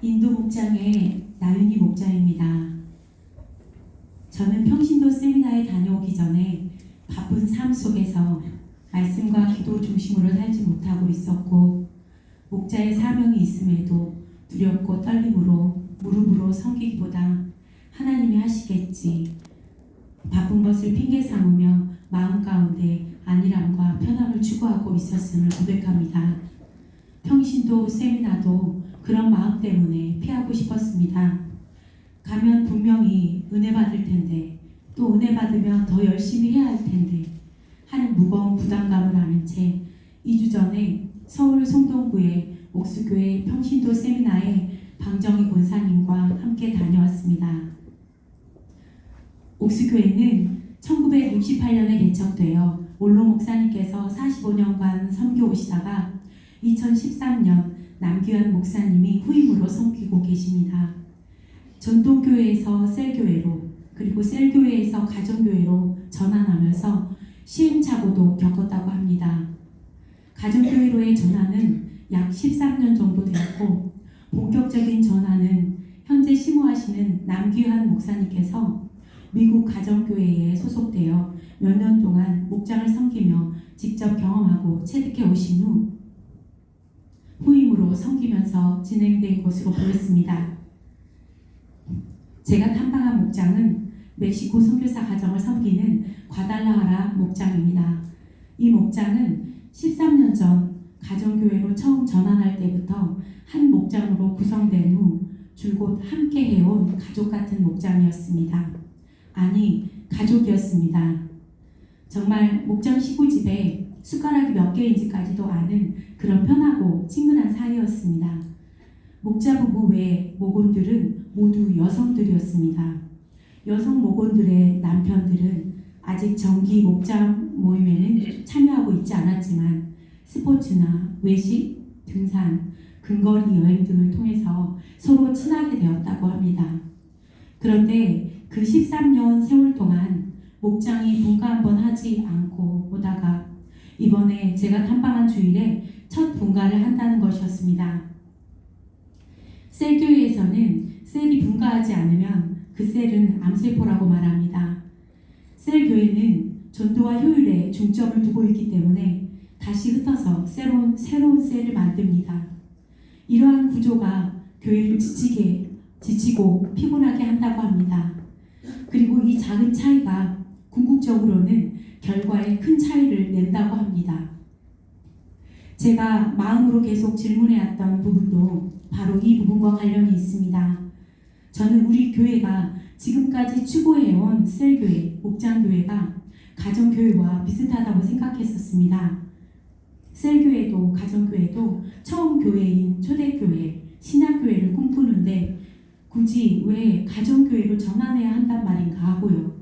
인도 목장의 나윤희 목자입니다. 저는 평신도 세미나에 다녀오기 전에 바쁜 삶 속에서 말씀과 기도 중심으로 살지 못하고 있었고, 목자의 사명이 있음에도 두렵고 떨림으로 무릎으로 섬기기보다 하나님이 하시겠지, 바쁜 것을 핑계 삼으며 마음 가운데 안일함과 편함을 추구하고 있었음을 고백합니다. 평신도 세미나도 그런 마음 때문에 피하고 싶었습니다. 가면 분명히 은혜 받을 텐데, 또 은혜 받으면 더 열심히 해야 할 텐데 하는 무거운 부담감을 안은 채 2주 전에 서울 송동구의 옥수교회 평신도 세미나에 방정희 권사님과 함께 다녀왔습니다. 옥수교회는 1968년에 개척되어 올로 목사님께서 45년간 섬겨 오시다가 2013년 남규환 목사님이 후임으로 섬기고 계십니다. 전통교회에서 셀교회로, 그리고 셀교회에서 가정교회로 전환하면서 시행착오도 겪었다고 합니다. 가정교회로의 전환은 약 13년 정도 되었고, 본격적인 전환은 현재 심호하시는 남규환 목사님께서 미국 가정교회에 소속되어 몇 년 동안 목장을 섬기며 직접 경험하고 체득해 오신 후 후임으로 섬기면서 진행된 것으로 보였습니다. 제가 탐방한 목장은 멕시코 선교사 가정을 섬기는 과달라하라 목장입니다. 이 목장은 13년 전 가정교회로 처음 전환할 때부터 한 목장으로 구성된 후 줄곧 함께 해온 가족 같은 목장이었습니다. 아니, 가족이었습니다. 정말 목장 시구집에 숟가락이 몇 개인지까지도 아는 그런 편하고 친근한 사이였습니다. 목자 부부 외 목원들은 모두 여성들이었습니다. 여성 목원들의 남편들은 아직 정기 목장 모임에는 참여하고 있지 않았지만 스포츠나 외식, 등산, 근거리 여행 등을 통해서 서로 친하게 되었다고 합니다. 그런데 그 13년 세월 동안 목장이 분가 한번 하지 않고 오다가 이번에 제가 탐방한 주일에 첫 분가를 한다는 것이었습니다. 셀교회에서는 셀이 분가하지 않으면 그 셀은 암세포라고 말합니다. 셀교회는 전도와 효율에 중점을 두고 있기 때문에 다시 흩어서 새로운 셀을 만듭니다. 이러한 구조가 교회를 지치고 피곤하게 한다고 합니다. 그리고 이 작은 차이가 궁극적으로는 결과에 큰 차이를 낸다고 합니다. 제가 마음으로 계속 질문해왔던 부분도 바로 이 부분과 관련이 있습니다. 저는 우리 교회가 지금까지 추구해온 셀교회, 목장교회가 가정교회와 비슷하다고 생각했었습니다. 셀교회도 가정교회도 처음 교회인 초대교회, 신약교회를 꿈꾸는데 굳이 왜 가정교회로 전환해야 한단 말인가 하고요.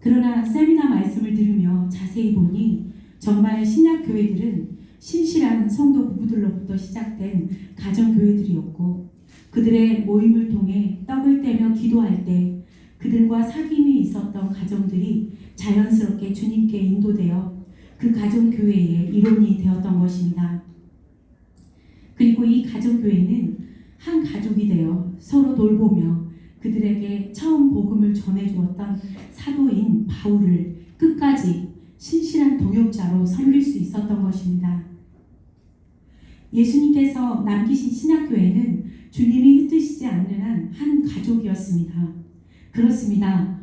그러나 세미나 말씀을 들으며 자세히 보니 정말 신약교회들은 신실한 성도 부부들로부터 시작된 가정교회들이었고, 그들의 모임을 통해 떡을 떼며 기도할 때 그들과 사귐이 있었던 가정들이 자연스럽게 주님께 인도되어 그 가정교회의 일원이 되었던 것입니다. 그리고 이 가정교회는 한 가족이 되어 서로 돌보며 그들에게 처음 복음을 전해주었던 사도인 바울을 끝까지 신실한 동역자로 섬길 수 있었던 것입니다. 예수님께서 남기신 신약교회는 주님이 흩으시지 않는 한 가족이었습니다. 그렇습니다.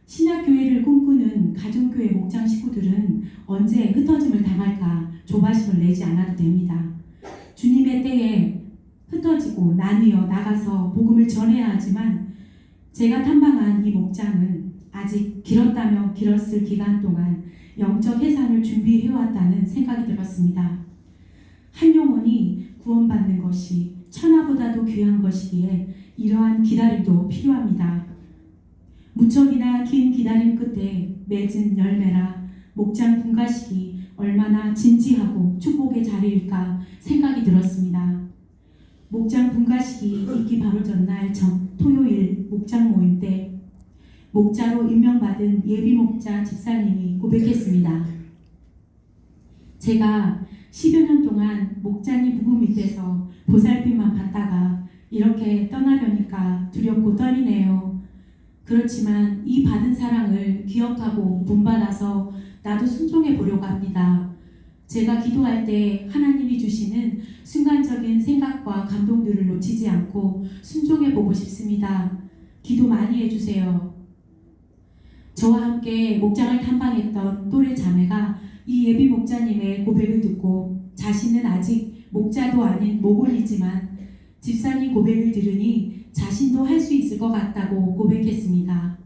신약교회를 꿈꾸는 가정교회 목장 식구들은 언제 흩어짐을 당할까 조바심을 내지 않아도 됩니다. 주님의 때에 흩어지고 나뉘어 나가서 복음을 전해야 하지만 제가 탐방한 이 목장은 아직 길었다면 길었을 기간 동안 영적 해산을 준비해왔다는 생각이 들었습니다. 한 영혼이 구원받는 것이 천하보다도 귀한 것이기에 이러한 기다림도 필요합니다. 무척이나 긴 기다림 끝에 맺은 열매라 목장 분가식이 얼마나 진지하고 축복의 자리일까 생각이 들었습니다. 목장 분가식이 있기 바로 전날 토요일 목장 모임 때 목자로 임명받은 예비 목자 집사님이 고백했습니다. 제가 10여 년 동안 목자님 부부 밑에서 보살핌만 받다가 이렇게 떠나려니까 두렵고 떨리네요. 그렇지만 이 받은 사랑을 기억하고 본받아서 나도 순종해 보려고 합니다. 제가 기도할 때 하나님이 주시는 순간적인 생각과 감동들을 놓치지 않고 순종해 보고 싶습니다. 기도 많이 해주세요. 저와 함께 목장을 탐방했던 또래 자매가 이 예비 목자님의 고백을 듣고 자신은 아직 목자도 아닌 모골이지만 집사님 고백을 들으니 자신도 할 수 있을 것 같다고 고백했습니다.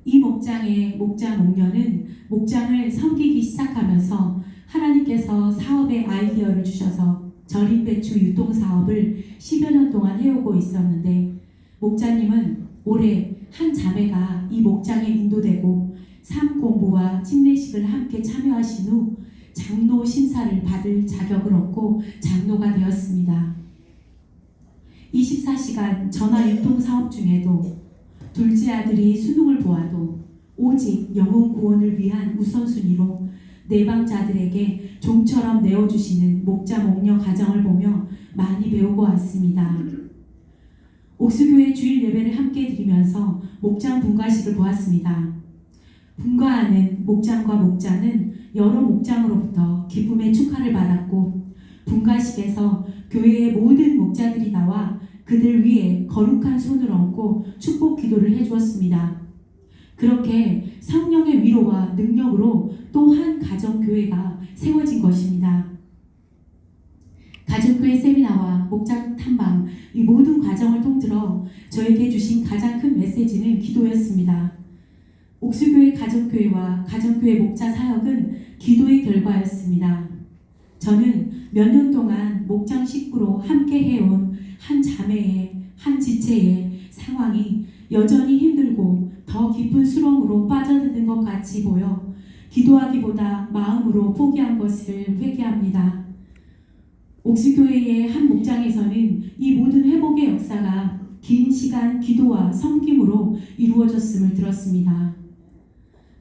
이 목장의 목자 목녀는 목장을 섬기기 시작하면서 하나님께서 사업의 아이디어를 주셔서 절임 배추 유통 사업을 10여 년 동안 해오고 있었는데 목자님은 올해 한 자매가 이 목장에 인도되고 삶 공부와 침례식을 함께 참여하신 후 장로 심사를 받을 자격을 얻고 장로가 되었습니다. 24시간 전화 유통 사업 중에도 둘째 아들이 수능을 보아도 오직 영혼 구원을 위한 우선순위로 내방자들에게 종처럼 내어주시는 목자 목녀 가정을 보며 많이 배우고 왔습니다. 옥수교회 주일 예배를 함께 드리면서 목장 분과식을 보았습니다. 분과하는 목장과 목자는 여러 목장으로부터 기쁨의 축하를 받았고 분과식에서 교회의 모든 목자들이 나와 그들 위에 거룩한 손을 얹고 축복 기도를 해주었습니다. 그렇게 성령의 위로와 능력으로 또 한 가정교회가 세워진 것입니다. 가정교회 세미나와 목장 탐방 이 모든 과정을 통틀어 저에게 주신 가장 큰 메시지는 기도였습니다. 옥수교회 가정교회와 가정교회 목자 사역은 기도의 결과였습니다. 저는 몇 년 동안 목장 식구로 함께 해온 한 자매의 한 지체의 상황이 여전히 힘들고 더 깊은 수렁으로 빠져드는 것 같이 보여 기도하기보다 마음으로 포기한 것을 회개합니다. 옥수교회의 한 목장에서는 이 모든 회복의 역사가 긴 시간 기도와 섬김으로 이루어졌음을 들었습니다.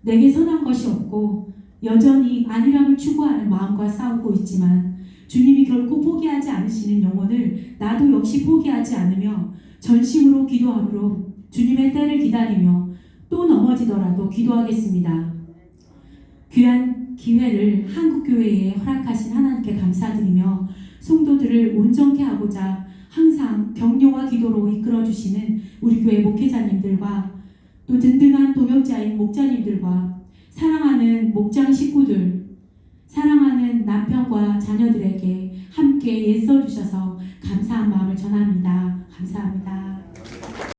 내게 선한 것이 없고 여전히 안일함을 추구하는 마음과 싸우고 있지만 주님이 결코 포기하지 않으시는 영혼을 나도 역시 포기하지 않으며 전심으로 기도함으로 주님의 때를 기다리며 또 넘어지더라도 기도하겠습니다. 귀한 기회를 한국교회에 허락하신 하나님께 감사드리며 성도들을 온전케 하고자 항상 격려와 기도로 이끌어주시는 우리 교회 목회자님들과 또 든든한 동역자인 목자님들과 사랑하는 목장 식구들, 사랑하는 남편과 자녀들에게 함께 애써주셔서 감사한 마음을 전합니다. 감사합니다.